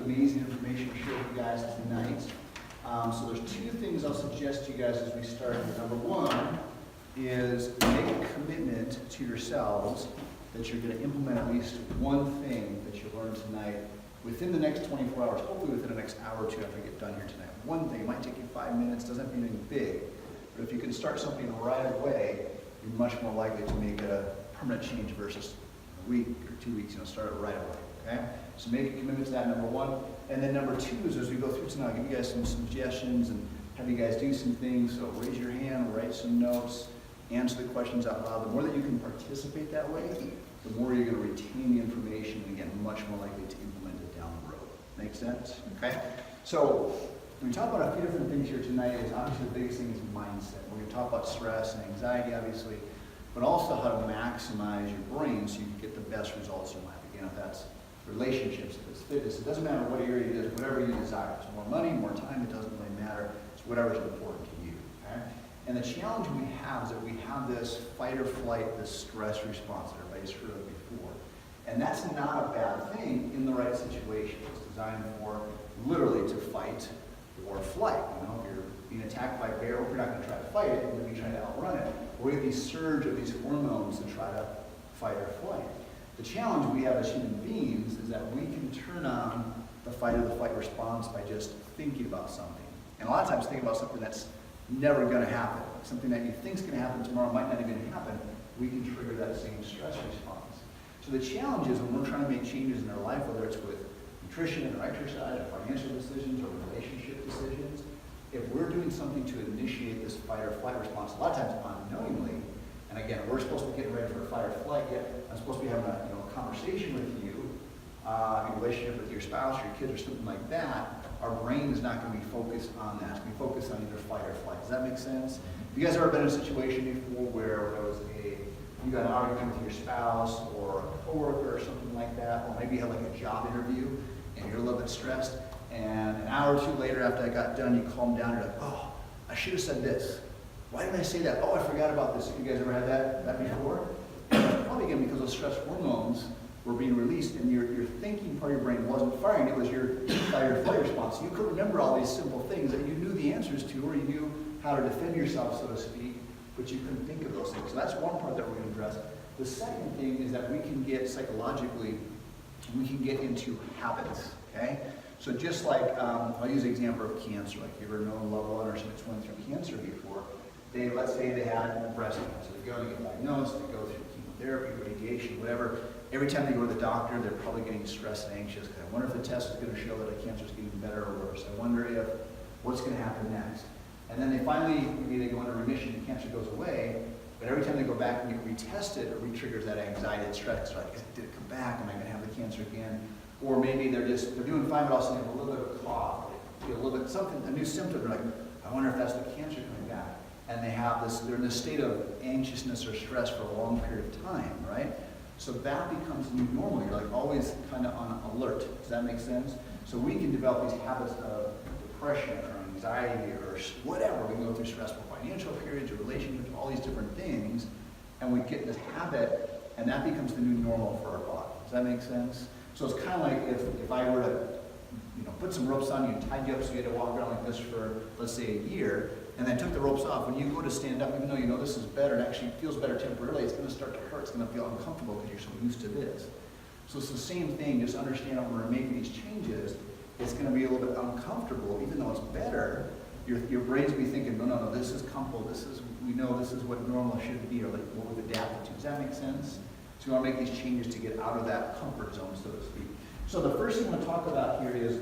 amazing information to share with you guys tonight. So there's two things I'll suggest to you guys as we start. Number one is make a commitment to yourselves that you're going to implement at least one thing that you learned tonight within the next 24 hours, hopefully within the next hour or two after you get done here tonight. One thing, it might take you 5 minutes, doesn't have to be anything big, but if you can start something right away, you're much more likely to make it a permanent change versus a week or 2 weeks, start it right away, okay? So make a commitment to that, number one. And then number two is as we go through tonight, I'll give you guys some suggestions and have you guys do some things. So raise your hand, write some notes, answer the questions out loud. The more that you can participate that way, the more you're going to retain the information and again, much more likely to implement it down the road. Make sense? Okay? So when we talk about a few different things here tonight, is obviously the biggest thing is mindset. We're going to talk about stress and anxiety, obviously, but also how to maximize your brain so you can get the best results in life. Again, if that's relationships, if it's fitness, it doesn't matter what area it is, whatever you desire. It's more money, more time, it doesn't really matter. It's whatever's important to you. Okay? And the challenge we have is that we have this fight or flight, this stress response that everybody's heard of before. And that's not a bad thing in the right situation. It's designed for literally to fight or flight. If you're being attacked by a bear, you're not going to try to fight it, you're going to be trying to outrun it. Or you have these surge of these hormones to try to fight or flight. The challenge we have as human beings is that we can turn on the fight or the flight response by just thinking about something. And a lot of times thinking about something that's never going to happen. Something that you think is going to happen tomorrow might not even happen. We can trigger that same stress response. So the challenge is when we're trying to make changes in our life, whether it's with nutrition or exercise or financial decisions or relationship decisions, if we're doing something to initiate this fight or flight response, a lot of times unknowingly, and again, we're supposed to be getting ready for a fight or flight, yet I'm supposed to be having a conversation with you, in relationship with your spouse or your kids or something like that, our brain is not going to be focused on that. It's going to be focused on either fight or flight. Does that make sense? Have you guys ever been in a situation before where there was you got an argument with your spouse or a coworker or something like that, or maybe you had like a job interview and you're a little bit stressed, and an hour or two later after I got done, you calm down, you're like, oh, I should have said this. Why did I say that? Oh, I forgot about this. Have you guys ever had that before? Probably again because those stress hormones were being released and your thinking part of your brain wasn't firing. It was your fight or flight response. You could remember all these simple things that you knew the answers to, or you knew how to defend yourself, so to speak, but you couldn't think of those things. So that's one part that we're going to address. The second thing is that we can get psychologically, we can get into habits, okay? So just like, I'll use the example of cancer. Like, you ever known a loved one or somebody that's went through cancer before? Let's say they had breast cancer. They go and get diagnosed, they go through chemotherapy, radiation, whatever. Every time they go to the doctor, they're probably getting stressed and anxious. I wonder if the test is going to show that the cancer is getting better or worse. I wonder if what's going to happen next. And then they finally, maybe they go into remission and cancer goes away, but every time they go back and get retested, it re-triggers that anxiety and stress. They're like, did it come back? Am I going to have the cancer again? Or maybe they're doing fine, but also they have a little bit of a cough. They feel a little bit, a new symptom. They're like, I wonder if that's the cancer coming back. And they're in this state of anxiousness or stress for a long period of time, right? So that becomes new normal. You're like always kind of on alert. Does that make sense? So we can develop these habits of depression or anxiety or whatever. We can go through stressful financial periods or relationships, all these different things, and we get this habit, and that becomes the new normal for our body. Does that make sense? So it's kind of like if I were to put some ropes on you and tied you up so you had to walk around like this for, let's say, a year, and then took the ropes off. When you go to stand up, even though you know this is better, it actually feels better temporarily, it's going to start to hurt. It's going to feel uncomfortable because you're so used to this. So it's the same thing. Just understand when we're making these changes, it's going to be a little bit uncomfortable. Even though it's better, your brain's going to be thinking, no, this is comfortable. We know this is what normal should be, or like what we've adapted to. Does that make sense? So we want to make these changes to get out of that comfort zone, so to speak. So the first thing I want to talk about here is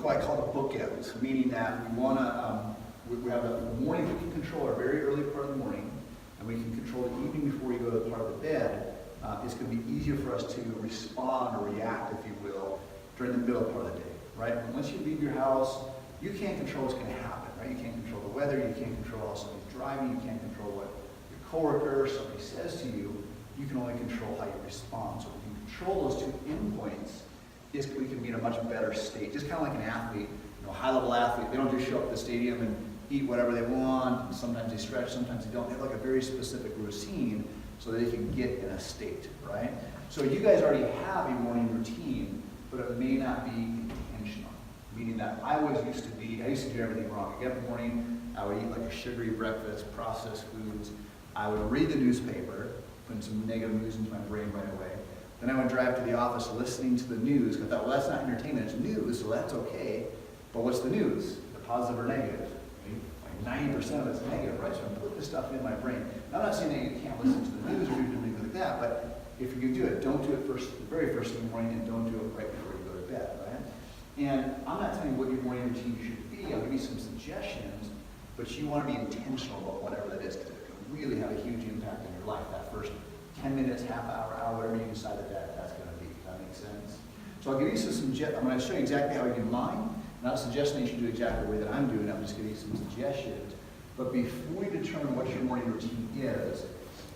what I call the bookends, meaning that we want to, we have the morning we can control, our very early part of the morning, and we can control the evening before we go to the part of the bed. It's going to be easier for us to respond or react, if you will, during the middle part of the day, right? And once you leave your house, you can't control what's going to happen, right? You can't control the weather, you can't control how somebody's driving, you can't control what your coworker or somebody says to you. You can only control how you respond. So if you control those two endpoints, we can be in a much better state. Just kind of like an athlete, high-level athlete. They don't just show up at the stadium and eat whatever they want. Sometimes they stretch, sometimes they don't. They have like a very specific routine so they can get in a state, right? So you guys already have a morning routine, but it may not be intentional. Meaning that I used to do everything wrong. I get up in the morning, I would eat like a sugary breakfast, processed foods. I would read the newspaper, putting some negative news into my brain right away. Then I would drive to the office listening to the news. I thought, well, that's not entertainment, it's news, so that's okay. But what's the news? The positive or negative? Like 90% of it's negative, right? So I'm putting this stuff in my brain. Now, I'm not saying that you can't listen to the news or do anything like that, but if you can do it, don't do it the very first thing in the morning, and don't do it right before you go to bed, right? And I'm not telling you what your morning routine should be. I'll give you some suggestions, but you want to be intentional about whatever that is, because it can really have a huge impact on your life. That first 10 minutes, half hour, whatever you decide that's going to be. Does that make sense? So I'll give you some suggestions. I'm going to show you exactly how you do mine. I'm not suggesting you should do exactly the way that I'm doing it. I'm just giving you some suggestions. But before you determine what your morning routine is,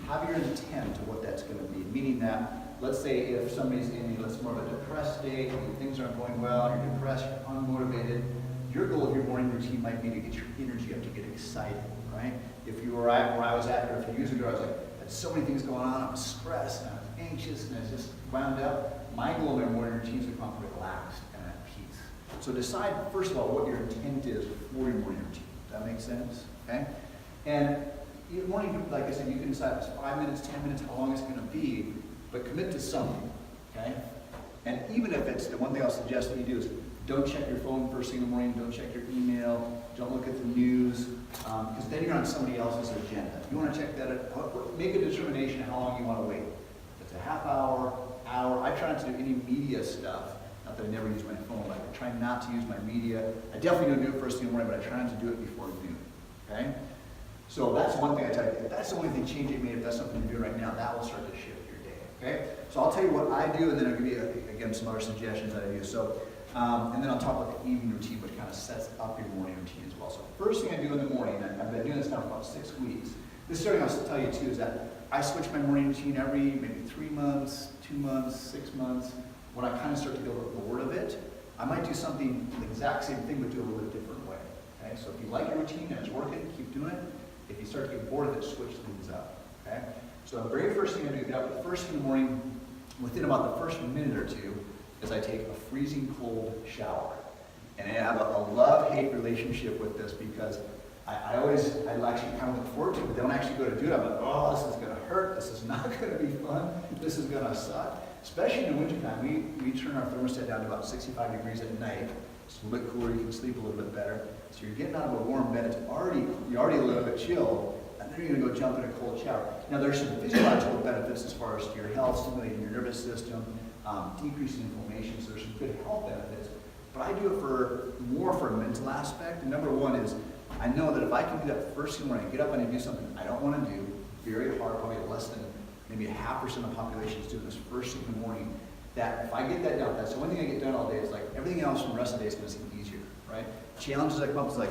have your intent to what that's going to be. Meaning that, let's say if somebody's in more of a depressed state, things aren't going well, you're depressed, you're unmotivated, your goal of your morning routine might be to get your energy up, to get excited, right? If you were at where I was at here a few years ago, I was like, I had so many things going on, I was stressed, and I was anxious, and I was just wound up. My goal in my morning routine is to come relaxed and at peace. So decide, first of all, what your intent is for your morning routine. Does that make sense? Okay? And morning, like I said, you can decide if it's 5 minutes, 10 minutes, how long it's going to be, but commit to something, okay? And even if it's, the one thing I'll suggest that you do is don't check your phone first thing in the morning, don't check your email, don't look at the news, because then you're on somebody else's agenda. You want to check that, make a determination how long you want to wait. If it's a half hour, I try not to do any media stuff. Not that I never use my phone, but I try not to use my media. I definitely don't do it first thing in the morning, but I try not to do it before noon, okay? So that's one thing I tell you. If that's the only thing change it made, if that's something you're doing right now, that will start to shift your day, okay? So I'll tell you what I do, and then I'll give you, again, some other suggestions that I use. So, and then I'll talk about the evening routine, which kind of sets up your morning routine as well. So first thing I do in the morning, I've been doing this now for about 6 weeks. This is something I'll tell you too, is that I switch my morning routine every maybe 3 months, 2 months, 6 months. When I kind of start to get a little bored of it, I might do something, the exact same thing, but do it a little bit different way, okay? So if you like your routine and it's working, keep doing it. If you start to get bored of it, switch things up, okay? So the very first thing I do, get up the first thing in the morning, within about the first minute or two, is I take a freezing cold shower. And I have a love-hate relationship with this because I actually kind of look forward to it, but then when I actually go to do it, I'm like, oh, this is going to hurt, this is not going to be fun, this is going to suck. Especially in the wintertime, we turn our thermostat down to about 65 degrees at night. It's a little bit cooler, you can sleep a little bit better. So you're getting out of a warm bed, you're already a little bit chilled, and then you're going to go jump in a cold shower. Now there's some physiological benefits as far as your health, stimulating your nervous system, decreasing inflammation, so there's some good health benefits. But I do it more for a mental aspect. And number one is, I know that if I can do that first thing when I get up and I do something I don't want to do, very hard, probably less than maybe 0.5% of the population is doing this first thing in the morning, that if I get that done, that's the one thing I get done all day, is like everything else from the rest of the day is going to seem easier, right? Challenges that come up is like,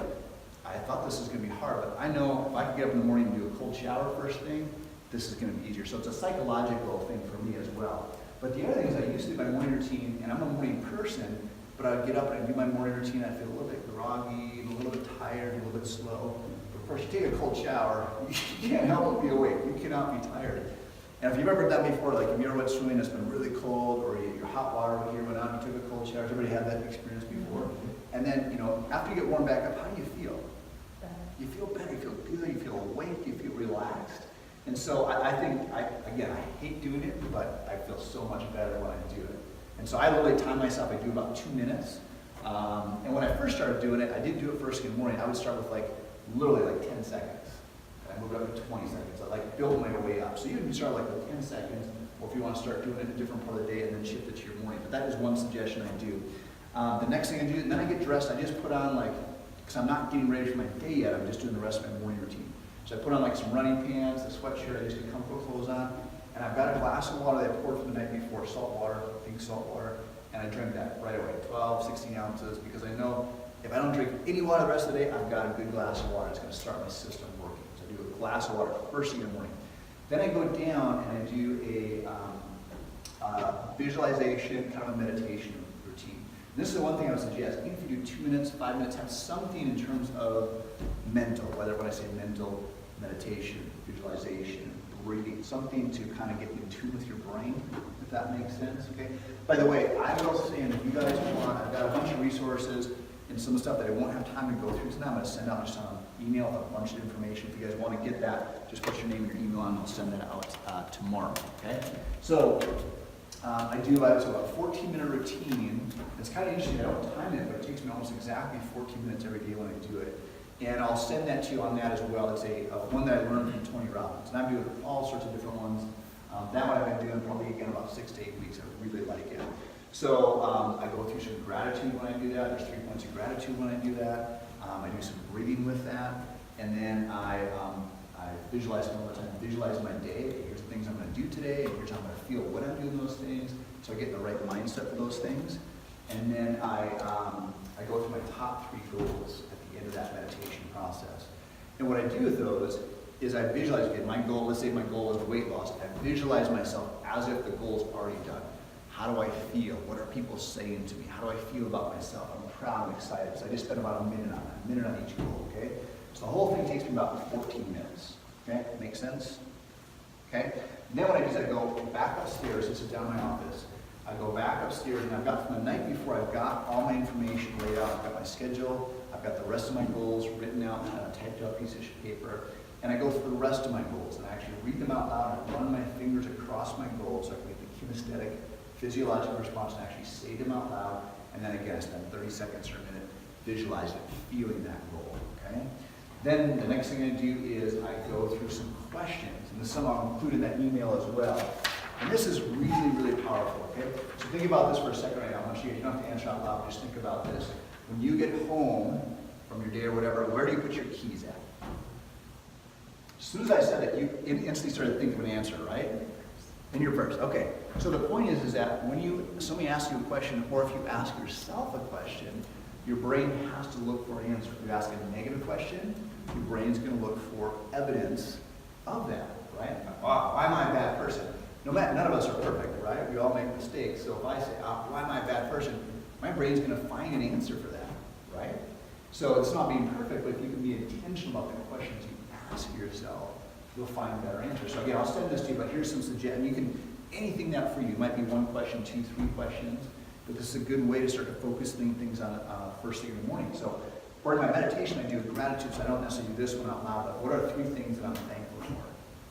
I thought this was going to be hard, but I know if I can get up in the morning and do a cold shower first thing, this is going to be easier. So it's a psychological thing for me as well. But the other thing is I used to do my morning routine, and I'm a morning person, but I would get up and I'd do my morning routine, I'd feel a little bit groggy, a little bit tired, a little bit slow. But of course, you take a cold shower, you can't help but be awake. You cannot be tired. And if you've ever done before, like if you ever went swimming, it's been really cold, or your hot water here went on, you took a cold shower. Everybody had that experience before. And then, after you get warmed back up, how do you feel? Better. You feel better, you feel good, you feel awake, you feel relaxed. And so I think, I hate doing it, but I feel so much better when I do it. And so I literally time myself, I do about 2 minutes. And when I first started doing it, I did do it first thing in the morning. I would start with literally 10 seconds. I moved up to 20 seconds. I build my way up. So you can start with 10 seconds, or if you want to start doing it in a different part of the day and then shift it to your morning. But that is one suggestion I do. The next thing I do, and then I get dressed, I just put on because I'm not getting ready for my day yet, I'm just doing the rest of my morning routine. So I put on some running pants, a sweatshirt, I just get comfortable clothes on, and I've got a glass of water that I poured from the night before, salt water, pink salt water, and I drink that right away, 12, 16 ounces, because I know if I don't drink any water the rest of the day, I've got a good glass of water. It's going to start my system working. So I do a glass of water first thing in the morning. Then I go down and I do a visualization, kind of a meditation routine. And this is the one thing I would suggest. Even if you do 2 minutes, 5 minutes, have something in terms of mental, whether when I say mental, meditation, visualization, breathing, something to kind of get in tune with your brain, if that makes sense, okay? By the way, I will say, and if you guys want, I've got a bunch of resources and some stuff that I won't have time to go through tonight. I'm going to send out just on email a bunch of information. If you guys want to get that, just put your name and your email on, and I'll send that out tomorrow, okay? So, I do a 14-minute routine. It's kind of interesting. I don't time it, but it takes me almost exactly 14 minutes every day when I do it. And I'll send that to you on that as well. It's a one that I learned from Tony Robbins. And I'm doing all sorts of different ones. That one I've been doing probably, again, about 6 to 8 weeks. I really like it. So I go through some gratitude when I do that. There's 3 points of gratitude when I do that. I do some breathing with that. And then I visualize all the time. Visualize my day. Okay, here's the things I'm going to do today. And here's how I'm going to feel when I'm doing those things. So I get in the right mindset for those things. And then I go through my top 3 goals at the end of that meditation process. And what I do with those is I visualize, okay, my goal, let's say my goal is weight loss. I visualize myself as if the goal is already done. How do I feel? What are people saying to me? How do I feel about myself? I'm proud, I'm excited. So I just spend about a minute on each goal, okay? So the whole thing takes me about 14 minutes, okay? Make sense? Okay? And then what I do is I go back upstairs. This is down in my office. I go back upstairs, and I've got, from the night before, I've got all my information laid out. I've got my schedule. I've got the rest of my goals written out on a typed up piece of paper. And I go through the rest of my goals, and I actually read them out loud and run my fingers across my goals so I can get the kinesthetic, physiological response and actually say them out loud. And then again, I spend 30 seconds or a minute visualizing, feeling that goal, okay? Then the next thing I do is I go through some questions, and this is some I'll include in that email as well. And this is really, really powerful, okay? So think about this for a second right now. I want you don't have to answer out loud, just think about this. When you get home from your day or whatever, where do you put your keys at? As soon as I said it, you instantly started thinking of an answer, right? In your purse, okay. So the point is that when somebody asks you a question, or if you ask yourself a question, your brain has to look for an answer. If you ask a negative question, your brain's going to look for evidence of that, right? Why am I a bad person? None of us are perfect, right? We all make mistakes. So if I say, why am I a bad person? My brain's going to find an answer for that, right? So it's not being perfect, but if you can be intentional about the questions you ask yourself, you'll find a better answer. So again, I'll send this to you, but here's some suggestions. You can, anything that for you. It might be 1 question, 2, 3 questions, but this is a good way to start to focus things on first thing in the morning. So part of my meditation, I do gratitude, so I don't necessarily do this one out loud, but what are 3 things that I'm thankful for?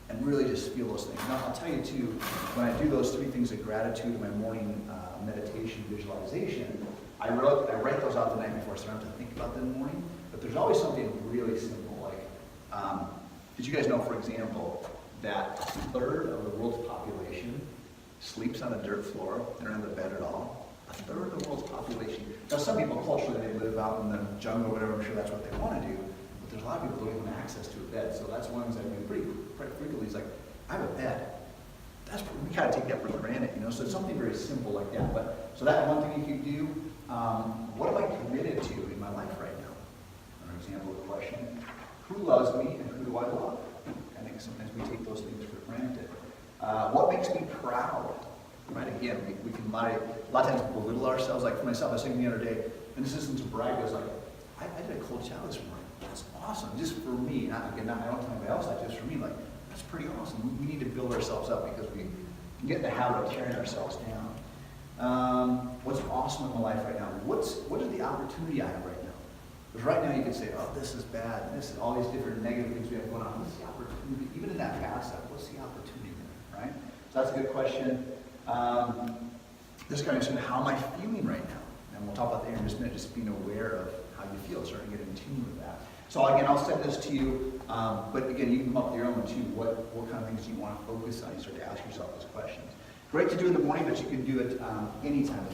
And really just feel those things. Now, I'll tell you too, when I do those 3 things of gratitude in my morning meditation visualization, I write those out the night before, so I don't have to think about them in the morning. But there's always something really simple, like, did you guys know, for example, that 1/3 of the world's population sleeps on a dirt floor? They don't have a bed at all. 1/3 of the world's population. Now, some people culturally, they live out in the jungle or whatever, I'm sure that's what they want to do. But there's a lot of people who don't even have access to a bed. So that's one of the things I do pretty frequently. Is like, I have a bed. We kind of take that for granted, you know. So it's something very simple like that. But so that's one thing you can do. What am I committed to in my life right now? For example, the question: who loves me and who do I love? I think sometimes we take those things for granted. What makes me proud? Right? Again, we can lie. A lot of times belittle ourselves. Like for myself, I was thinking the other day, and this isn't to brag. I was like, I did a cold shower this morning. That's awesome. Just for me. I don't tell anybody else that. Just for me. Like, that's pretty awesome. We need to build ourselves up because we can get in the habit of tearing ourselves down. What's awesome in my life right now? What is the opportunity I have right now? Because right now you could say, oh, this is bad. This is all these different negative things we have going on. What's the opportunity? Even in that bad stuff, what's the opportunity there, right? So that's a good question. This guy mentioned, how am I feeling right now? And we'll talk about that in just a minute, just being aware of how you feel, starting to get in tune with that. So again, I'll send this to you, but again, you can come up with your own too. What kind of things do you want to focus on? You start to ask yourself those questions. Great to do in the morning, but you can do it anytime.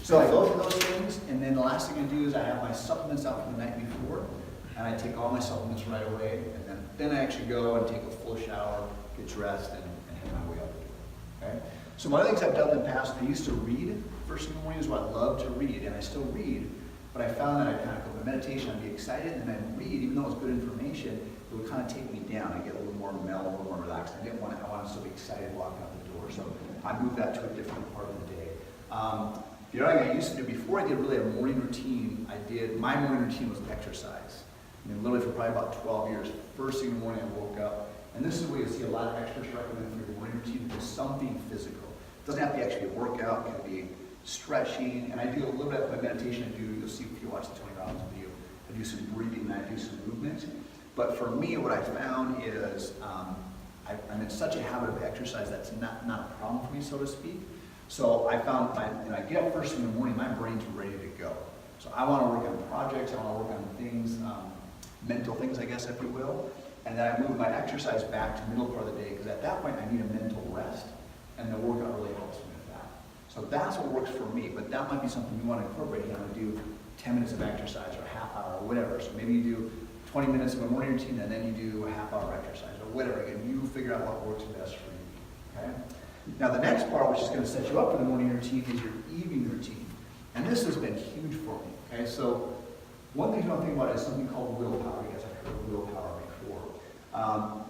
So I go through those things, and then the last thing I do is I have my supplements out for the night before, and I take all my supplements right away, and then I actually go and take a full shower, get dressed, and head my way out the door. Okay? So one of the things I've done in the past, I used to read first thing in the morning, is what I love to read, and I still read, but I found that I kind of go to meditation, I'd be excited, and I'd read, even though it's good information, it would kind of take me down. I get a little more mellow, a little more relaxed. I want to still be excited walking out the door, so I moved that to a different part of the day. The other thing I used to do, before I did really a morning routine, my morning routine was exercise. I mean, literally for probably about 12 years, first thing in the morning I woke up, And this is where you'll see a lot of experts recommend for your morning routine to do something physical. It doesn't have to be actually a workout, it can be stretching, and I do a little bit of my meditation. You'll see if you watch the Tony Robbins video, I do some breathing and I do some movement. But for me, what I found is I'm in such a habit of exercise that's not a problem for me, so to speak. So I found when I get up first thing in the morning, my brain's ready to go. So I want to work on projects, I want to work on things, mental things, I guess, if you will. And then I move my exercise back to the middle part of the day, because at that point I need a mental rest, and the workout really helps me with that. So that's what works for me, but that might be something you want to incorporate. You want to do 10 minutes of exercise or a half hour or whatever. So maybe you do 20 minutes of a morning routine and then you do a half hour exercise or whatever. Again, you figure out what works best for you. Okay? Now the next part, which is going to set you up for the morning routine, is your evening routine. And this has been huge for me. Okay? So one thing you don't think about is something called willpower. You guys have heard of willpower before.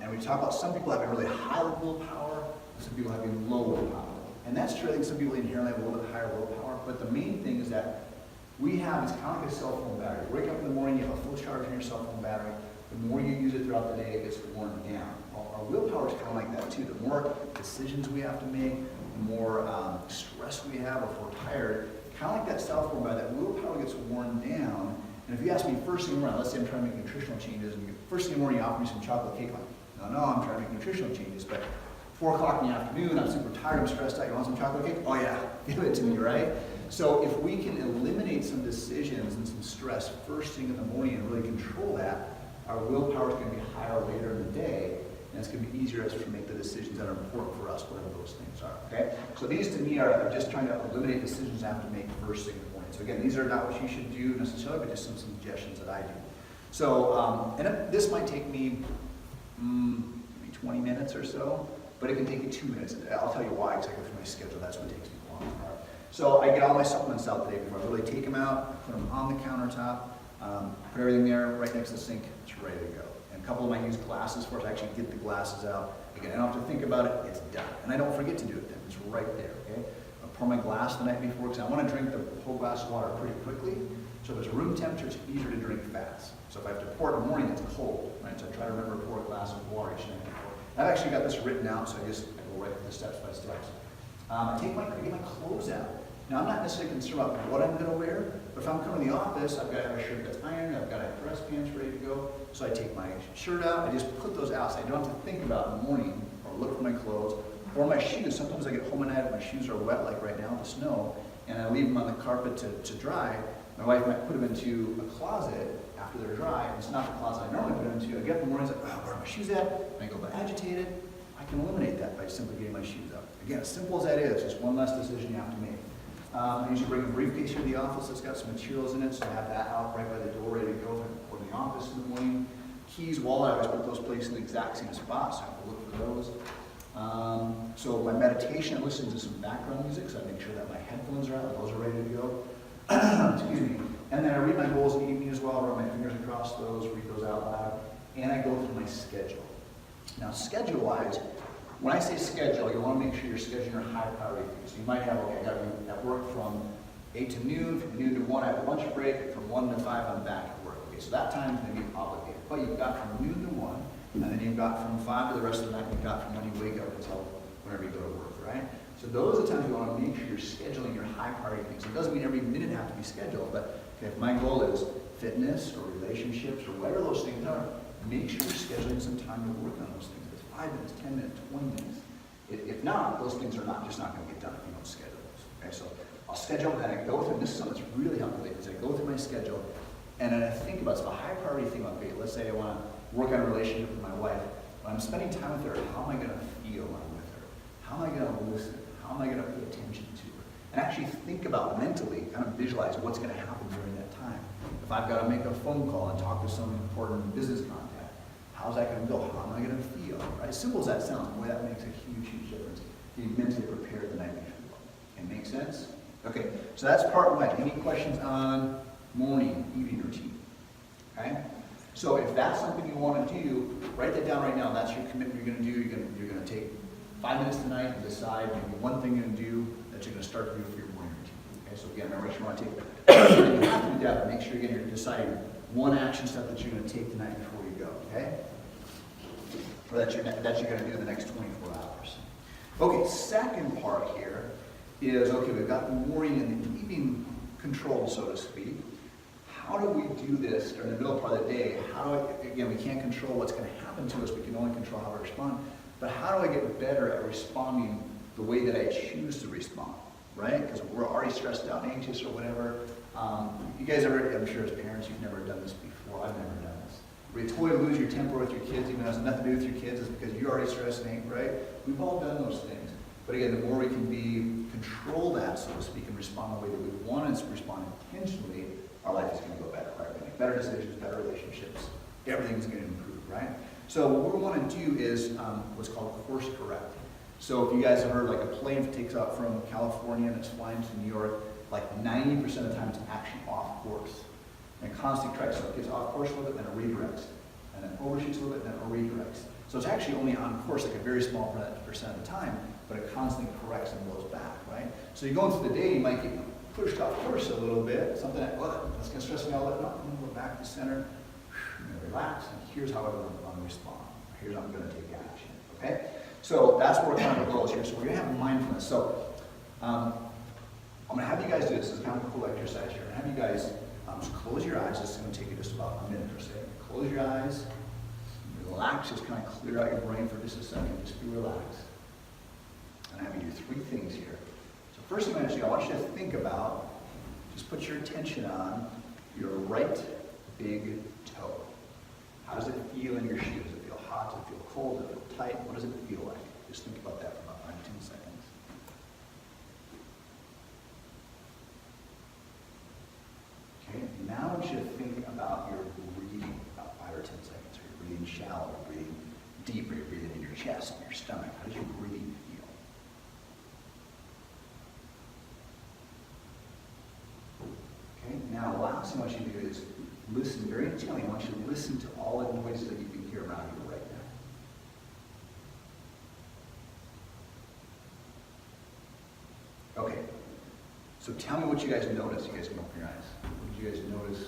And we talk about some people having really high willpower, some people having low willpower. And that's true. I think some people inherently have a little bit higher willpower. But the main thing is that we have, it's kind of like a cell phone battery. You wake up in the morning, you have a full charge on your cell phone battery. The more you use it throughout the day, it gets worn down. Well, our willpower is kind of like that too. The more decisions we have to make, the more stress we have, if we're tired, kind of like that cell phone battery, that willpower gets worn down. And if you ask me first thing in the morning, let's say I'm trying to make nutritional changes, and first thing in the morning you offer me some chocolate cake, like, no, I'm trying to make nutritional changes, but 4 o'clock in the afternoon, I'm super tired, I'm stressed out, you want some chocolate cake? Oh yeah, give it to me, right? So if we can eliminate some decisions and some stress first thing in the morning and really control that, our willpower is going to be higher later in the day, and it's going to be easier for us to make the decisions that are important for us, whatever those things are, okay? So these to me are just trying to eliminate decisions I have to make first thing in the morning. So again, these are not what you should do necessarily, but just some suggestions that I do. So, this might take me maybe 20 minutes or so, but it can take you 2 minutes. I'll tell you why, because I go through my schedule. That's what takes me a long time. So I get all my supplements out the day before. I really take them out, put them on the countertop, put everything there right next to the sink. It's ready to go. And a couple of them I use glasses for. I actually get the glasses out. Again, I don't have to think about it. It's done. And I don't forget to do it then. It's right there, okay? I pour my glass the night before because I want to drink the whole glass of water pretty quickly. So if it's room temperature, it's easier to drink fast. So if I have to pour it in the morning, it's cold, right? So I try to remember to pour a glass of water each night before. I've actually got this written out, so I go right through the steps by steps. I get my clothes out. Now, I'm not necessarily concerned about what I'm going to wear, but if I'm coming to the office, I've got to have a shirt that's ironed, I've got to have dress pants ready to go. So I take my shirt out, I just put those out, so I don't have to think about it in the morning or look for my clothes or my shoes. Sometimes I get home and my shoes are wet, like right now with the snow, and I leave them on the carpet to dry. My wife might put them into a closet after they're dry, and it's not the closet I normally put them into. I get up in the morning and say, where are my shoes at? And I go agitated. I can eliminate that by simply getting my shoes out. Again, as simple as that is, just one less decision you have to make. I usually bring a briefcase here to the office that's got some materials in it, so I have that out right by the door ready to go if I can put in the office in the morning. Keys, wallet, I always put those places in the exact same spot, so I have to look for those. So my meditation, I listen to some background music, so I make sure that my headphones are out, those are ready to go. Excuse me. And then I read my goals in the evening as well, run my fingers across those, read those out loud, and I go through my schedule. Now, schedule-wise, when I say schedule, you want to make sure you're scheduling your high priority things. So you might have, okay, I got to be at work from 8 to noon, from noon to 1 I have a lunch break, from 1 to 5 I'm back at work. Okay, so that time is going to be obligated. But you've got from noon to 1, and then you've got from 5 to the rest of the night, you've got from when you wake up until whenever you go to work, right? So those are the times you want to make sure you're scheduling your high priority things. It doesn't mean every minute have to be scheduled, but okay, if my goal is fitness or relationships or whatever those things are, make sure you're scheduling some time to work on those things. If it's 5 minutes, 10 minutes, 20 minutes. If not, those things are just not going to get done if you don't schedule those. Okay, so I'll schedule, and I go through, this is something that's really helpful, is I go through my schedule, and then I think about, so a high priority thing, okay, let's say I want to work on a relationship with my wife. When I'm spending time with her, how am I going to feel when I'm with her? How am I going to listen? How am I going to pay attention to her? And actually think about mentally, kind of visualize what's going to happen during that time. If I've got to make a phone call and talk to some important business contact, how's that going to go? How am I going to feel? Right? As simple as that sounds, boy, that makes a huge, huge difference. Be mentally prepared the night before. Okay, make sense? Okay, so that's part one. Any questions on morning, evening routine? Okay? So if that's something you want to do, write that down right now. That's your commitment you're going to do. You're going to take 5 minutes tonight and decide maybe one thing you're going to do that you're going to start to do for your morning routine. Okay, so again, remember, you want to take you have to do that, but make sure again you're deciding one action step that you're going to take tonight before you go. Okay? or that you're going to do in the next 24 hours. Okay, second part here is, okay, we've got morning and evening control, so to speak. How do we do this during the middle part of the day? Again, we can't control what's going to happen to us, we can only control how we respond. But how do I get better at responding the way that I choose to respond, right? Because we're already stressed out, anxious, or whatever. You guys ever, I'm sure as parents, you've never done this before. I've never done this. Where you totally lose your temper with your kids, even though it has nothing to do with your kids, it's because you're already stressed and angry, right? We've all done those things. But again, the more we can control that, so to speak, and respond the way that we want to respond intentionally, our life is going to go better, right? We're going to make better decisions, better relationships. Everything's going to improve, right? So what we want to do is what's called course correct. So if you guys have heard, like a plane takes off from California and it's flying to New York, like 90% of the time it's actually off course. And constantly corrects, so it gets off course a little bit, then it redirects. And then overshoots a little bit, then it redirects. So it's actually only on course like a very small percent of the time, but it constantly corrects and goes back, right? So you're going through the day, you might get pushed off course a little bit, something that, well, that's going to stress me out, no, I'm going to go back to center, I'm going to relax, and here's how I want to respond. Here's how I'm going to take action, okay? So that's where kind of the goal is here. So we're going to have mindfulness. So I'm going to have you guys do this. This is kind of a cool exercise here. I'm going to have you guys just close your eyes. This is going to take you just about a minute or so. Close your eyes, relax, just kind of clear out your brain for just a second. Just be relaxed. And I'm going to do three things here. So first thing I want you to think about, just put your attention on your right big toe. How does it feel in your shoes? Does it feel hot? Does it feel cold? Does it feel tight? What does it feel like? Just think about that for about 5 to 10 seconds. Okay, now I want you to think about your breathing about 5 or 10 seconds. Are you breathing shallow? Are you breathing deep? Are you breathing in your chest, in your stomach? How does your breathing feel? Okay, now the last thing I want you to do is listen very intently. I want you to listen to all the noises that you can hear around you right now. Okay, so tell me what you guys notice. You guys can open your eyes. What did you guys notice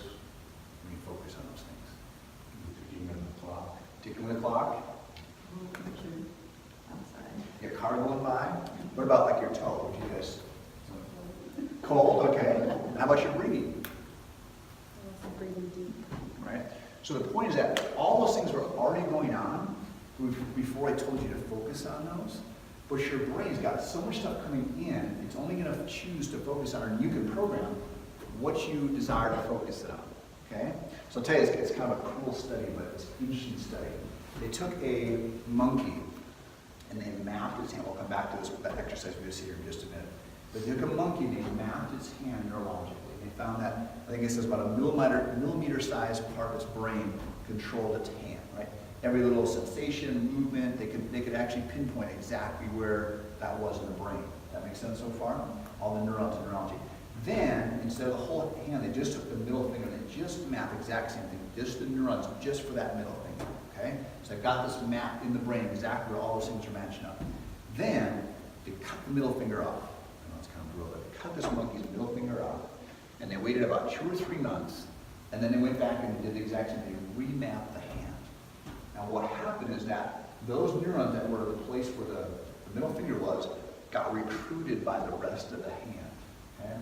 when you focus on those things? Ticking of the clock. Ticking of the clock? Outside. Your car going by? What about like your toe? What did you guys? Cold, okay. How about your breathing? Breathing deep. Right? So the point is that all those things were already going on before I told you to focus on those. But your brain's got so much stuff coming in, it's only going to choose to focus on, and you can program what you desire to focus it on. Okay? So I'll tell you, it's kind of a cool study, but it's an interesting study. They took a monkey and they mapped its hand. We'll come back to this with that exercise we're going to see here in just a minute. But they took a monkey and they mapped its hand neurologically. They found that, I think it says about a millimeter sized part of its brain controlled its hand, right? Every little sensation, movement, they could actually pinpoint exactly where that was in the brain. That makes sense so far? All the neurons and neurology. Then, instead of the whole hand, they just took the middle finger and they just mapped the exact same thing, just the neurons, just for that middle finger, okay? So they got this map in the brain, exactly where all those things are matching up. Then, they cut the middle finger off. I know it's kind of brutal, but they cut this monkey's middle finger off, and they waited about 2 or 3 months, and then they went back and did the exact same thing. They remapped the hand. Now what happened is that those neurons that were the place where the middle finger was got recruited by the rest of the hand. Okay?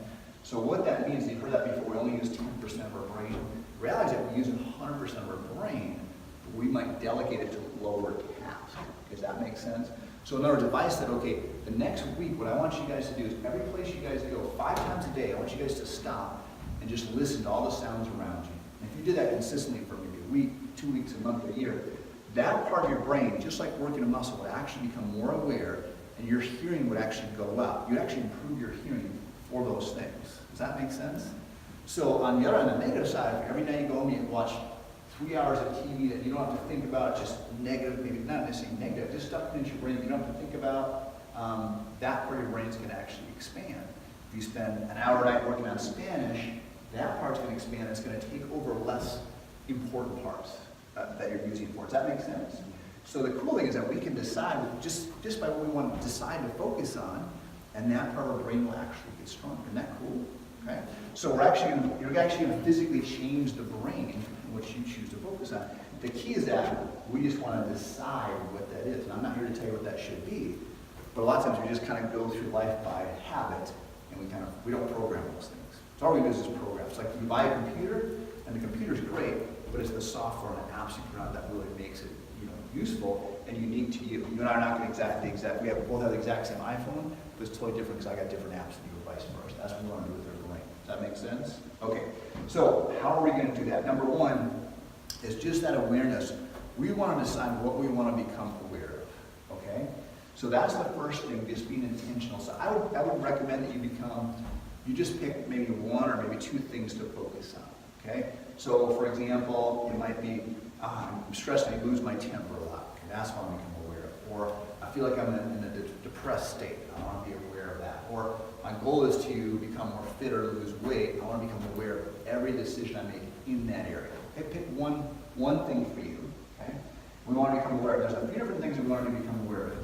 So what that means, you've heard that before, we only use 10% of our brain. The reality is that we use 100% of our brain, but we might delegate it to lower tasks. Does that make sense? So in other words, if I said, okay, the next week, what I want you guys to do is every place you guys go, 5 times a day, I want you guys to stop and just listen to all the sounds around you. And if you did that consistently for maybe a week, 2 weeks, a month, a year, that part of your brain, just like working a muscle, would actually become more aware, and your hearing would actually go up. You'd actually improve your hearing for those things. Does that make sense? So on the other, on the negative side, every night you go home and you watch 3 hours of TV that you don't have to think about, just negative, maybe not necessarily negative, just stuff into your brain that you don't have to think about, that part of your brain is going to actually expand. If you spend an hour a night working on Spanish, that part's going to expand. It's going to take over less important parts that you're using for. Does that make sense? So the cool thing is that we can decide just by what we want to decide to focus on, and that part of our brain will actually get stronger. Isn't that cool? Okay. So you're actually going to physically change the brain what you choose to focus on. The key is that we just want to decide what that is. And I'm not here to tell you what that should be, but a lot of times we just kind of go through life by habit, and we don't program those things. So all we do is program. It's like you buy a computer, and the computer's great, but it's the software and the apps you put on that really makes it, useful and unique to you. You and I are not going to we both have the exact same iPhone, but it's totally different because I got different apps than you or vice versa. That's what we want to do with our brain. Does that make sense? Okay, so how are we going to do that? Number one is just that awareness. We want to decide what we want to become aware of, okay? So that's the first thing, just being intentional. So I would recommend that you just pick maybe one or maybe two things to focus on, okay? So for example, it might be, I'm stressed and I lose my temper a lot. Okay, that's what I'm becoming aware of. Or I feel like I'm in a depressed state. I want to be aware of that. Or my goal is to become more fit or lose weight. I want to become aware of every decision I make in that area. Okay, pick one thing for you. Okay, we want to become aware of. There's a few different things we want to become aware of.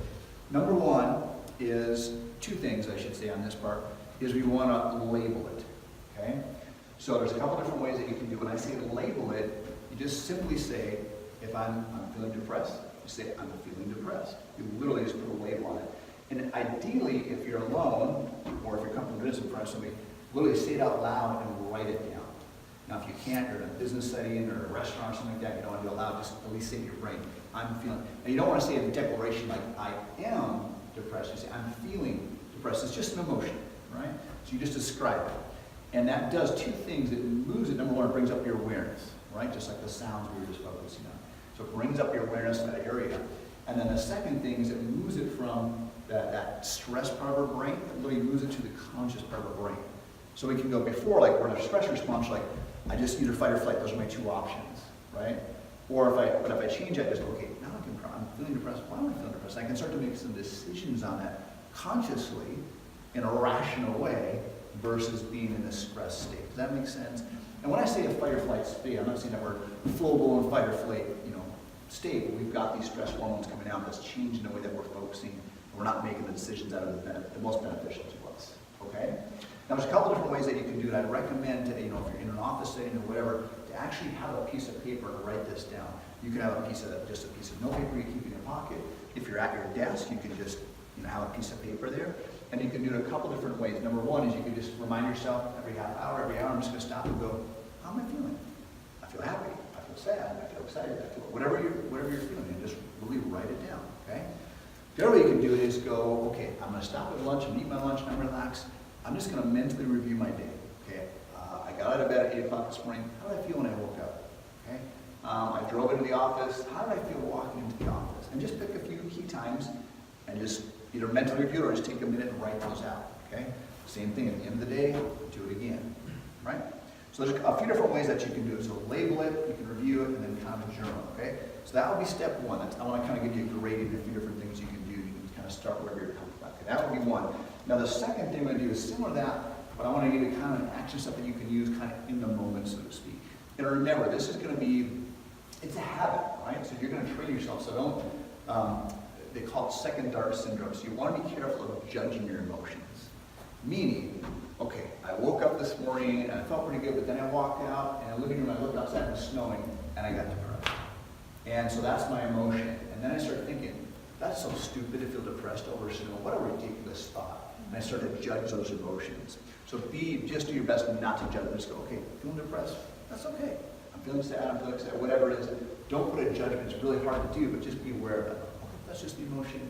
Number one is two things I should say on this part. Is we want to label it. Okay, so there's a couple different ways that you can do. When I say label it, you just simply say, if I'm feeling depressed, you say, I'm feeling depressed. You literally just put a label on it. And ideally, if you're alone, or if you're comfortable doing this in front of somebody, literally say it out loud and write it down. Now, if you can't, you're in a business setting or a restaurant or something like that, you don't want to do it out loud, just at least say in your brain, I'm feeling. And you don't want to say a declaration like, I am depressed. You say, I'm feeling depressed. It's just an emotion, right? So you just describe it. And that does two things. It moves it. Number one, it brings up your awareness, right? Just like the sounds we were just focusing on. So it brings up your awareness in that area. And then the second thing is it moves it from that stress part of our brain, it literally moves it to the conscious part of our brain. So we can go before, like we're in a stress response, like I just either fight or flight, those are my two options, right? Or if I change that, just okay, now I'm feeling depressed. Why am I feeling depressed? I can start to make some decisions on that consciously in a rational way versus being in a stress state. Does that make sense? And when I say a fight or flight state, I'm not saying that we're full-blown fight or flight, state, but we've got these stress hormones coming out that's changing the way that we're focusing. We're not making the decisions that are the most beneficial to us. Okay? Now, there's a couple different ways that you can do it. I'd recommend, if you're in an office setting or whatever, to actually have a piece of paper to write this down. You can have just a piece of notepaper you keep in your pocket. If you're at your desk, you can just have a piece of paper there. And you can do it a couple different ways. Number one is you can just remind yourself every half hour, every hour, I'm just going to stop and go, how am I feeling? I feel happy. I feel sad. I feel excited. I feel whatever you're feeling, and just really write it down. Okay? The other way you can do it is go, okay, I'm going to stop at lunch and eat my lunch and I'm relaxed. I'm just going to mentally review my day. Okay? I got out of bed at 8 o'clock this morning. How did I feel when I woke up? Okay? I drove into the office. How did I feel walking into the office? And just pick a few key times and just either mentally review or just take a minute and write those out. Okay? Same thing at the end of the day, do it again. Right? So there's a few different ways that you can do it. So label it, you can review it, and then kind of journal. Okay? So that would be step one. I want to kind of give you a grading of a few different things you can do. You can kind of start wherever you're comfortable. Okay, that would be one. Now the second thing I'm going to do is similar to that, but I want to give you kind of an action step that you can use kind of in the moment, so to speak. And remember, this is going to be, it's a habit, right? So you're going to train yourself. So don't, they call it second dart syndrome. So you want to be careful of judging your emotions. Meaning, okay, I woke up this morning and I felt pretty good, but then I walked out and in the living room I looked outside and it was snowing and I got depressed. And so that's my emotion. And then I started thinking, that's so stupid to feel depressed over snow. What a ridiculous thought. And I started to judge those emotions. So just do your best not to judge them. Just go, okay, feeling depressed? That's okay. I'm feeling sad, I'm feeling sad, whatever it is. Don't put a judgment. It's really hard to do, but just be aware of it. Okay, that's just the emotion.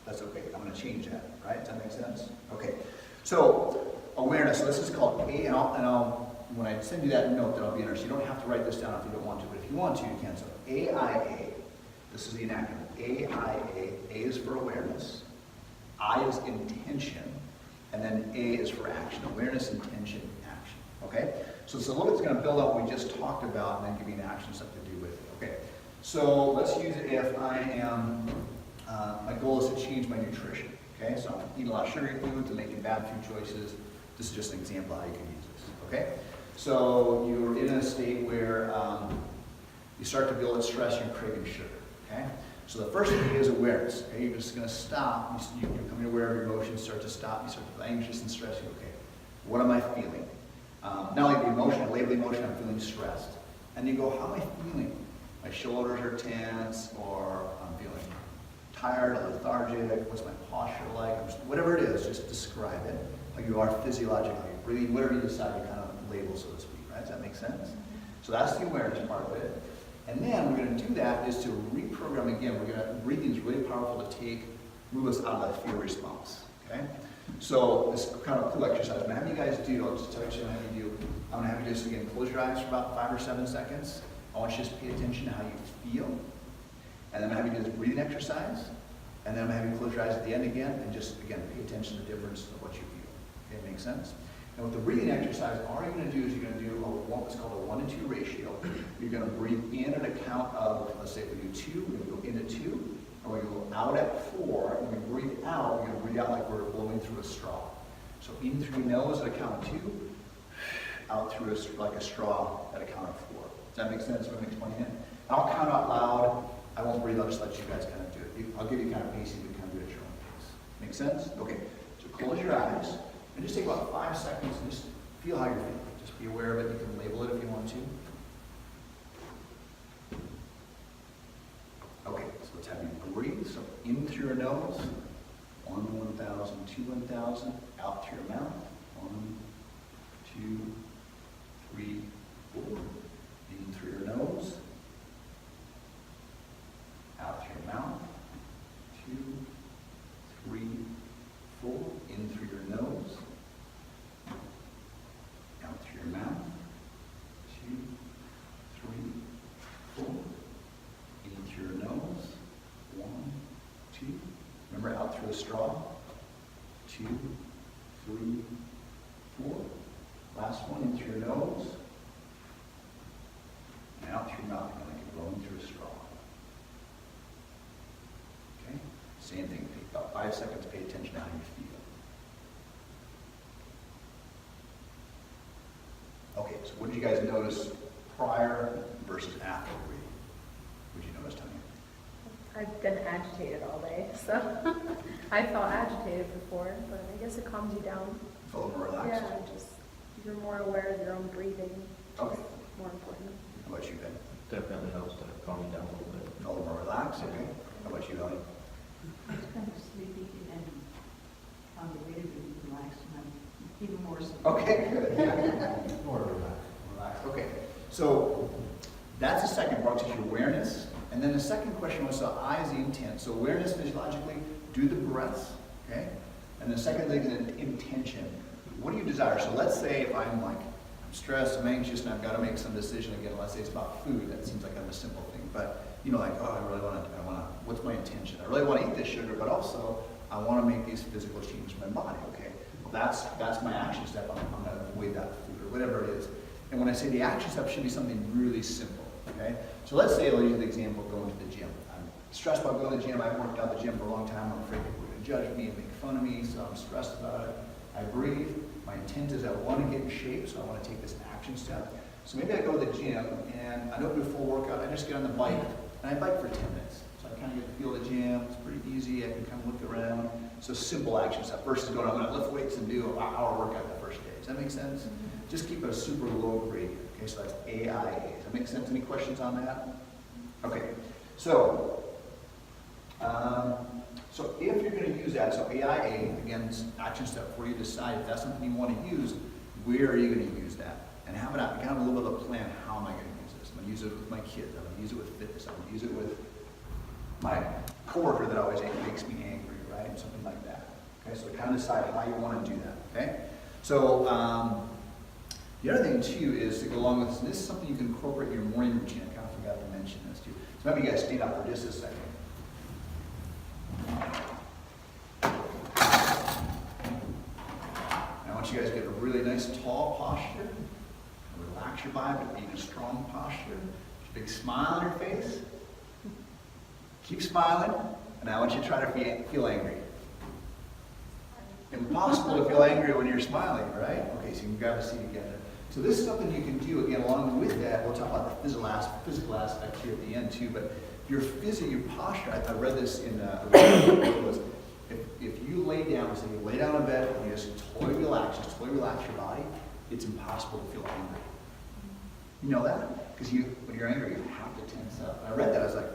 That's okay. I'm going to change that. Right? Does that make sense? Okay. So awareness. So this is called A, and I'll when I send you that note, that'll be in there. So you don't have to write this down if you don't want to, but if you want to, you can. So AIA. This is the acronym. AIA. A is for awareness. I is intention. And then A is for action. Awareness, intention, action. Okay? So it's a little bit going to build up what we just talked about and then give you an action step to do with it. Okay? So let's use it if I am, my goal is to change my nutrition. Okay? So I'm eating a lot of sugary foods and making bad food choices. This is just an example of how you can use this. Okay? So you're in a state where you start to build stress and you're craving sugar. Okay? So the first thing is awareness. Okay? You're just going to stop. You're becoming aware of your emotions. Start to stop. You start to feel anxious and stressed. Okay, what am I feeling? Not only the emotion, I label the emotion. I'm feeling stressed. and you go, how am I feeling? My shoulders are tense, or I'm feeling tired or lethargic, what's my posture like? Whatever it is, just describe it. How you are physiologically, breathing, whatever you decide to kind of label, so to speak, right? Does that make sense? So that's the awareness part of it. And then we're going to do that is to reprogram again. Breathing is really powerful to move us out of that fear response, okay? So this kind of cool exercise. I'm going to have you guys do, I'll just tell you what I'm going to have you do. I'm going to have you just, again, close your eyes for about 5 or 7 seconds. I want you to just pay attention to how you feel. And then I'm going to have you do this breathing exercise. And then I'm going to have you close your eyes at the end again, and just, again, pay attention to the difference of what you feel. Okay, make sense? And with the breathing exercise, all you're going to do is you're going to do what's called a 1 to 2 ratio. You're going to breathe in at a count of, let's say if we do 2, we're going to go into 2, and we're going to go out at 4, and when we breathe out, we're going to breathe out like we're blowing through a straw. So in through your nose at a count of 2, out through like a straw at a count of 4. Does that make sense? What I'm explaining it? And I'll count out loud. I won't breathe, I'll just let you guys kind of do it. I'll give you kind of pacing, but kind of do it at your own pace. Make sense? Okay, so close your eyes, and just take about 5 seconds and just feel how you're feeling. Just be aware of it. You can label it if you want to. Okay, so let's have you breathe. So in through your nose, 1, 1,000, 2, 1,000, out through your mouth, 1, 2, 3, 4. In through your nose, out through your mouth, 2, 3, 4. In through your nose, out through your mouth, 2, 3, 4. In through your nose, 1, 2. Remember, out through a straw, 2, 3, 4. Last one, in through your nose, and out through your mouth, like you're blowing through a straw. Okay? Same thing, take about 5 seconds, pay attention to how you feel. Okay, so what did you guys notice prior versus after breathing? What did you notice, Tanya? I've been agitated all day, so I felt agitated before, but I guess it calms you down. Feel a little more relaxed? Yeah, just you're more aware of your own breathing. Which Okay. is more important. How about you, Ben? Definitely helps to calm me down a little bit. Feel a little more relaxed? Okay. How about you, Ellie? I was kind of sleepy and on the way to be relaxed, and I'm even more so. Okay, good. Yeah. More relaxed. Relax. Okay, so that's the second part, which is your awareness. And then the second question was, so I is the intent. So awareness physiologically, do the breaths, okay? And the second thing is intention. What do you desire? So let's say if I'm stressed, I'm anxious, and I've got to make some decision again. Let's say it's about food. That seems like kind of a simple thing. But, what's my intention? I really want to eat this sugar, but also I want to make these physical changes in my body, okay? Well, that's my action step. I'm going to avoid that food or whatever it is. And when I say the action step should be something really simple, okay? So let's say, I'll use the example of going to the gym. I'm stressed about going to the gym. I've worked out the gym for a long time. I'm afraid people are going to judge me and make fun of me, so I'm stressed about it. I breathe. My intent is I want to get in shape, so I want to take this action step. So maybe I go to the gym, and I don't do a full workout. I just get on the bike, and I bike for 10 minutes. So I kind of get to feel the gym. It's pretty easy. I can kind of look around. So simple action step. First is going, I'm going to lift weights and do an hour workout the first day. Does that make sense? Mm-hmm. Just keep it a super low gradient. Okay, so that's AIA. Does that make sense? Any questions on that? Okay, so if you're going to use that, so AIA, again, it's action step for you to decide if that's something you want to use, where are you going to use that? And have it out, kind of a little bit of a plan, how am I going to use this? I'm going to use it with my kids, I'm going to use it with fitness, I'm going to use it with my coworker that always makes me angry, right? Something like that. Okay, so kind of decide how you want to do that, okay? So the other thing too is to go along with this, and this is something you can incorporate in your morning routine. I kind of forgot to mention this too. So maybe you guys stand up for just a second. I want you guys to get a really nice tall posture. Relax your body, but be in a strong posture. Big smile on your face. Keep smiling, and I want you to try to feel angry. Impossible to feel angry when you're smiling, right? Okay, so you can grab a seat together. So this is something you can do, again, along with that. We'll talk about the physical aspect here at the end too, but your posture, I read this in was if you lay down, so you lay down in bed and you just totally relax your body, it's impossible to feel angry. You know that? Because when you're angry, you have to tense up. I read that, I was like,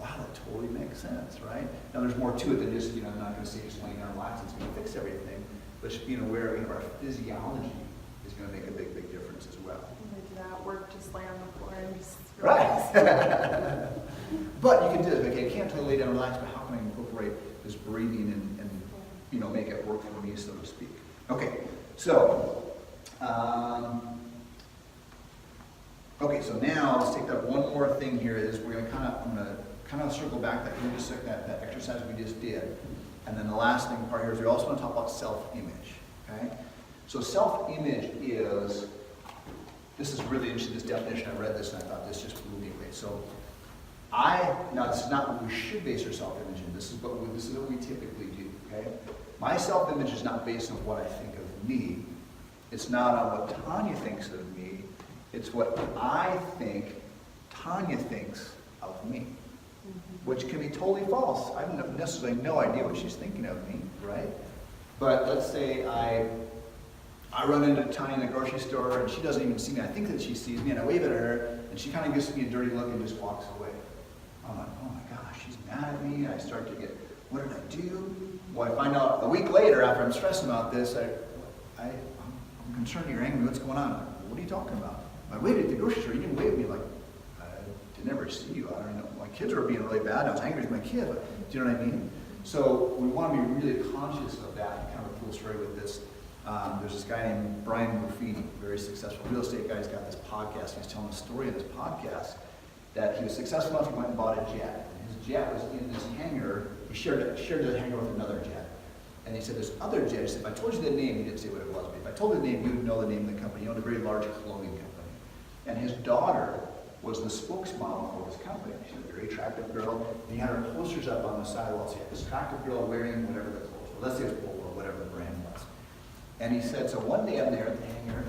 wow, that totally makes sense, right? Now there's more to it than just, I'm not going to say just laying down and relaxing, it's going to fix everything, but just being aware of our physiology is going to make a big, big difference as well. When I do that work, just lay on the floor and just Right. relax. But you can do this, okay, I can't totally lay down and relax, but how can I incorporate this breathing and make it work for me, so to speak? Okay, so, so now let's take that one more thing here is I'm going to kind of circle back that exercise we just did. And then the last thing part here is we also want to talk about self-image, okay? So self-image this is really interesting, this definition. I read this and I thought this just blew me away. So now this is not what we should base our self-image in. This is what we typically do, okay? My self-image is not based on what I think of me. It's not on what Tanya thinks of me. It's what I think Tanya thinks of me, which can be totally false. I have necessarily no idea what she's thinking of me, right? But let's say I run into Tanya in the grocery store and she doesn't even see me. I think that she sees me and I wave at her and she kind of gives me a dirty look and just walks away. I'm like, oh my gosh, she's mad at me. I start to get, what did I do? Well, I find out a week later after I'm stressing about this, I'm concerned you're angry. What's going on? I'm like, what are you talking about? I waited at the grocery store. You didn't wave at me. Like, I did never see you. I don't know. My kids were being really bad. I was angry with my kid. Do you know what I mean? So we want to be really conscious of that. Kind of a cool story with this. There's this guy named Brian Buffini, very successful real estate guy. He's got this podcast. He's telling a story in this podcast that he was successful enough, he went and bought a jet. And his jet was in this hangar. He shared the hangar with another jet. And he said, this other jet, he said, if I told you the name, he didn't say what it was, but if I told you the name, you would know the name of the company. He owned a very large clothing company. And his daughter was the spokesmodel for his company. She was a very attractive girl. And he had her posters up on the sidewalls. He had this attractive girl wearing whatever the clothes were. Let's say it was Polo or whatever the brand was. And he said, so one day I'm there at the hangar,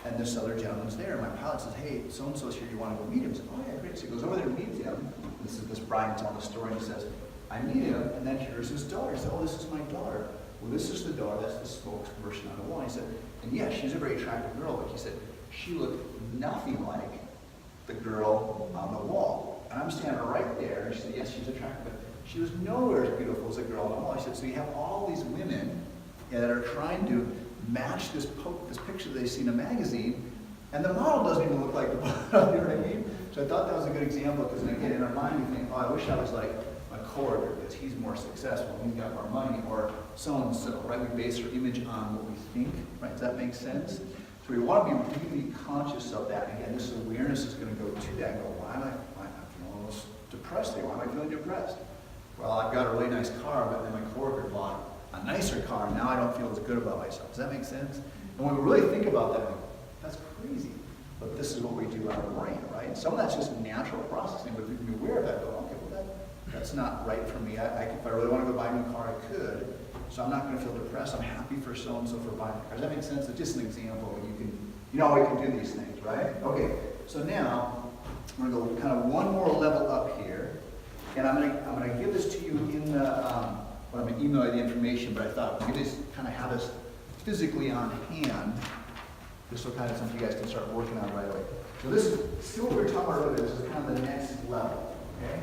and this other gentleman's there. And my pilot says, hey, so-and-so's here. Do you want to go meet him? He said, oh, yeah, great. So he goes over there and meets him. This is Brian telling the story. And he says, I meet him, and then here's his daughter. He said, oh, this is my daughter. Well, this is the daughter. That's the spokesperson on the wall. He said, and yeah, she's a very attractive girl. But he said, she looked nothing like the girl on the wall. And I'm standing right there. And she said, yes, she's attractive. But she was nowhere as beautiful as the girl on the wall. He said, so you have all these women that are trying to match this picture they see in a magazine, and the model doesn't even look like the model, you know what I mean? So I thought that was a good example, because again, in our mind we think, oh, I wish I was like my coworker, because he's more successful, he's got more money, or so-and-so, right? We base our image on what we think, right? Does that make sense? So we want to be really conscious of that. And again, this awareness is going to go to that and go, why am I feeling almost depressed today? Why am I feeling depressed? Well, I've got a really nice car, but then my coworker bought a nicer car, and now I don't feel as good about myself. Does that make sense? And when we really think about that, like, that's crazy. But this is what we do in our brain, right? Some of that's just natural processing, but if you can be aware of that, go, okay, well, that's not right for me. If I really want to go buy a new car, I could. So I'm not going to feel depressed. I'm happy for so-and-so for buying a car. Does that make sense? It's just an example. We can do these things, right? Okay, so now we're going to go kind of one more level up here. And I'm going to give this to you in the, I'm going to email you the information, but I thought we could just kind of have this physically on hand. This will kind of something you guys can start working on right away. So this is still what we were talking about earlier. This is kind of the next level, okay?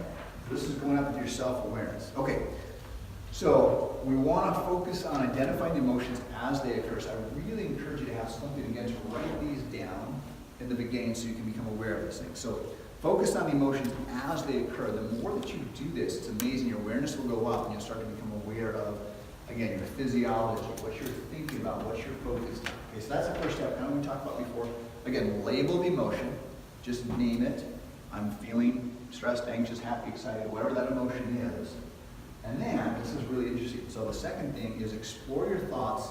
This is going up with your self-awareness. Okay, so we want to focus on identifying the emotions as they occur. So I really encourage you to have something again to write these down in the beginning so you can become aware of these things. So focus on the emotions as they occur. The more that you do this, it's amazing. Your awareness will go up and you'll start to become aware of, again, your physiology, what you're thinking about, what you're focused on. Okay, so that's the first step, kind of we talked about before. Again, label the emotion. Just name it. I'm feeling stressed, anxious, happy, excited, whatever that emotion is. And then, this is really interesting. So the second thing is explore your thoughts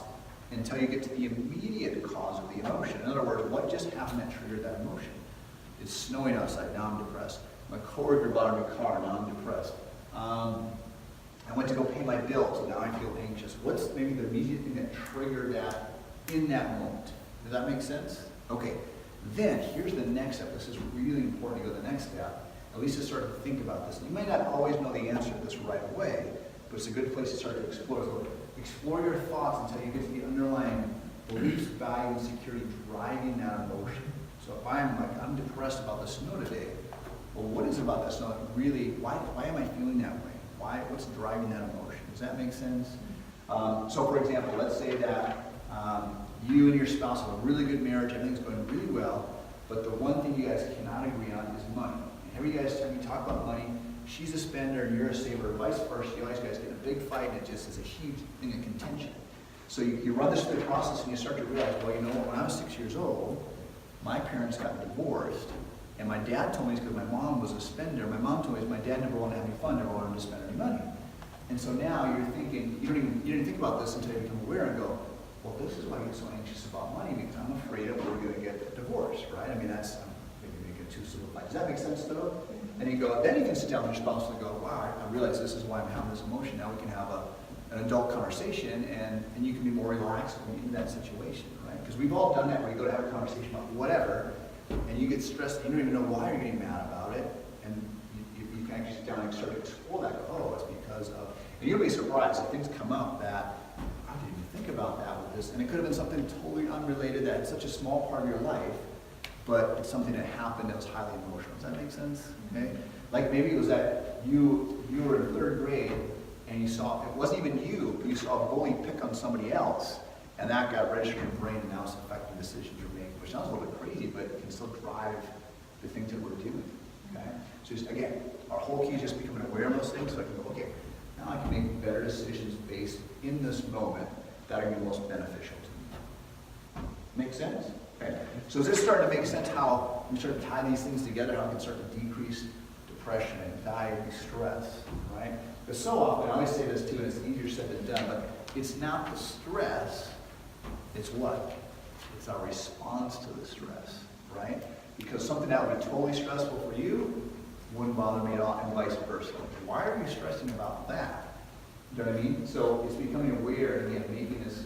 until you get to the immediate cause of the emotion. In other words, what just happened that triggered that emotion? It's snowing outside, now I'm depressed. My coworker bought a new car, now I'm depressed. I went to go pay my bills, so now I feel anxious. What's maybe the immediate thing that triggered that in that moment? Does that make sense? Okay, then here's the next step. This is really important to go to the next step. At least to start to think about this. You may not always know the answer to this right away, but it's a good place to start to explore. So explore your thoughts until you get to the underlying beliefs, values, security driving that emotion. So if I'm depressed about the snow today, well, what is it about that snow that really, why am I feeling that way? What's driving that emotion? Does that make sense? So for example, let's say that you and your spouse have a really good marriage, everything's going really well, but the one thing you guys cannot agree on is money. And every time you talk about money, she's a spender and you're a saver, vice versa. You guys get in a big fight and it just is a huge thing of contention. So you run this through the process and you start to realize, well, you know what, when I was 6 years old, my parents got divorced, and my dad told me it's because my mom was a spender. My mom told me my dad never wanted to have any fun, never wanted to spend any money. And so now you're thinking, you didn't think about this until you become aware and go, well, this is why I get so anxious about money, because I'm afraid of we're going to get a divorce, right? I mean, that's maybe making it too simplified. Does that make sense though? And you go, then you can sit down with your spouse and go, wow, I realize this is why I'm having this emotion. Now we can have an adult conversation, and you can be more relaxed when you're in that situation, right? Because we've all done that where you go to have a conversation about whatever, and you get stressed, and you don't even know why you're getting mad about it, and you can actually sit down and start to explore that. Go, oh, it's because of, and you'll be surprised if things come up that, I didn't even think about that with this, and it could have been something totally unrelated that's such a small part of your life, but it's something that happened that was highly emotional. Does that make sense? Okay? Like maybe it was that you were in 3rd grade, and you saw, it wasn't even you, but you saw a bully pick on somebody else, and that got registered in your brain, and now it's affecting decisions you're making, which sounds a little bit crazy, but it can still drive the things that we're doing, okay? So just, again, our whole key is just becoming aware of those things, so I can go, okay, now I can make better decisions based in this moment that are going to be most beneficial to me. Make sense? Okay. So is this starting to make sense how we start to tie these things together, how we can start to decrease depression, anxiety, stress, right? Because so often, I always say this too, and it's easier said than done, but it's not the stress, it's what? It's our response to the stress, right? Because something that would be totally stressful for you wouldn't bother me at all, and vice versa. Why are you stressing about that? You know what I mean? So it's becoming aware, and again, making this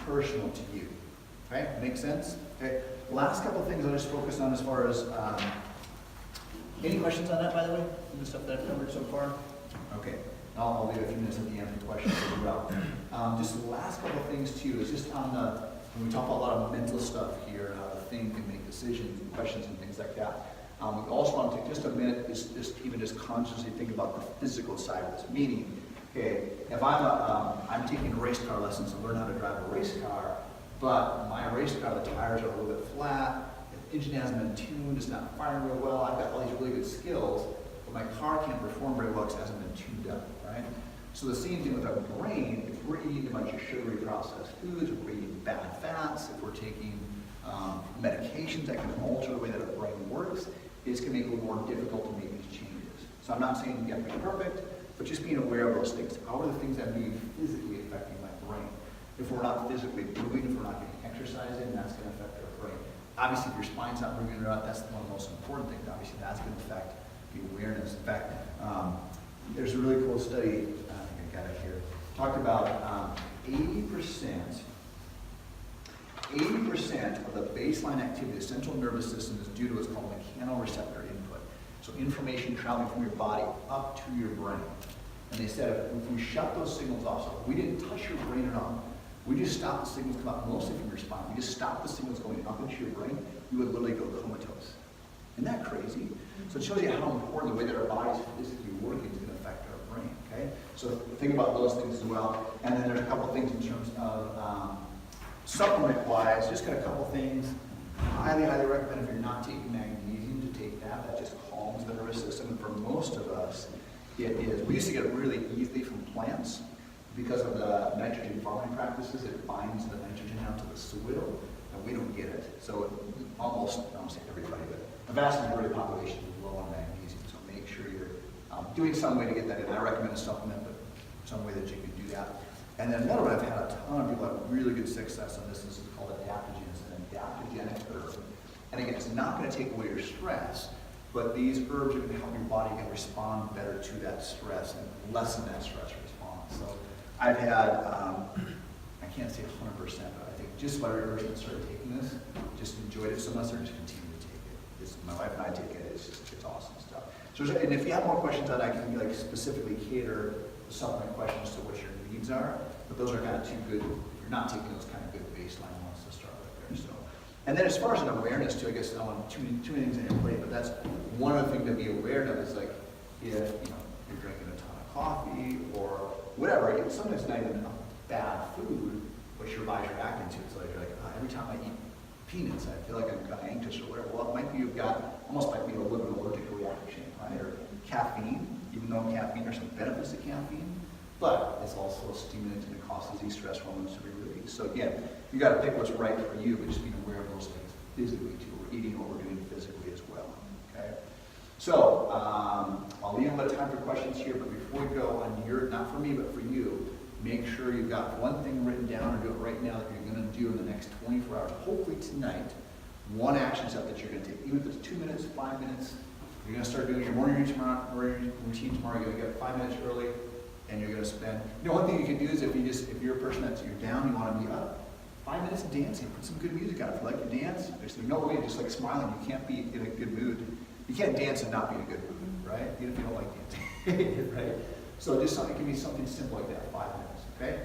personal to you. Okay, make sense? Okay, last couple of things I'll just focus on as far as, any questions on that, by the way? The stuff that I've covered so far? Okay, I'll leave a few minutes at the end for questions as well. Just the last couple of things too is just on when we talk about a lot of mental stuff here, how to think and make decisions and questions and things like that. We also want to take just a minute, just consciously think about the physical side of this. Meaning, okay, if I'm taking race car lessons to learn how to drive a race car, but my race car, the tires are a little bit flat, the engine hasn't been tuned, it's not firing real well, I've got all these really good skills, but my car can't perform very well because it hasn't been tuned up, right? So the same thing with our brain, if we're eating a bunch of sugary processed foods, if we're eating bad fats, if we're taking medications that can alter the way that our brain works, it's going to make it a little more difficult to make these changes. So I'm not saying you have to be perfect, but just being aware of those things. How are the things that may be physically affecting my brain? If we're not physically moving, if we're not getting exercise in, that's going to affect our brain. Obviously, if your spine's not moving or not, that's one of the most important things. Obviously, that's going to affect the awareness. In fact, there's a really cool study, I think I got it here, talked about 80% of the baseline activity of the central nervous system is due to what's called mechanoreceptor input. So information traveling from your body up to your brain. And they said if we shut those signals off, so we didn't touch your brain at all, we just stopped the signals come out mostly from your spine, we just stopped the signals going up into your brain, you would literally go comatose. Isn't that crazy? So it shows you how important the way that our body's physically working is going to affect our brain, okay? So think about those things as well. And then there's a couple things in terms of supplement-wise, just got a couple things. Highly, highly recommend if you're not taking magnesium to take that. That just calms the nervous system. And for most of us, it is. We used to get it really easily from plants because of the nitrogen farming practices. It binds the nitrogen down to the soil, and we don't get it. So almost, I don't say everybody, but the vast majority of the population is low on magnesium. So make sure you're doing some way to get that in. I recommend a supplement, but some way that you can do that. And then another one I've had a ton of people have really good success on this. This is called adaptogens, an adaptogenic herb. And again, it's not going to take away your stress, but these herbs are going to help your body respond better to that stress and lessen that stress response. So I've had, I can't say 100%, but I think just about every person that started taking this just enjoyed it so much, they're just continue to take it. My wife and I take it, it's awesome stuff. So, and if you have more questions on that, I can specifically cater the supplement questions to what your needs are, but those are kind of two good, if you're not taking those kind of good baseline ones to start with there. So And then as far as an awareness too, I guess I want two things in your plate, but that's one of the things to be aware of is like, if, you're drinking a ton of coffee or whatever, sometimes it's not even bad food, but your body's reacting to it. So you're like, every time I eat peanuts, I feel like I'm kind of anxious or whatever. Well, it might be you've got, almost might be a little bit allergic reaction, right? Or caffeine, even though caffeine, there's some benefits to caffeine, but it's also a stimulant and it causes these stress hormones to be released. So again, you got to pick what's right for you, but just being aware of those things physically too. We're eating what we're doing physically as well, okay? So, I'll leave a little bit of time for questions here, but before we go on your, not for me, but for you, make sure you've got one thing written down or do it right now that you're going to do in the next 24 hours, hopefully tonight. One action step that you're going to take, even if it's 2 minutes, 5 minutes. You're going to start doing your morning routine tomorrow. You're going to get 5 minutes early, and you're going to spend. One thing you can do is if you're a person that's you're down, you want to be up. 5 minutes of dancing. Put some good music on. If you like to dance, there's no way just like smiling. You can't be in a good mood. You can't dance and not be in a good mood, right? Even if you don't like dancing, right? So just something, it can be something simple like that. 5 minutes, okay?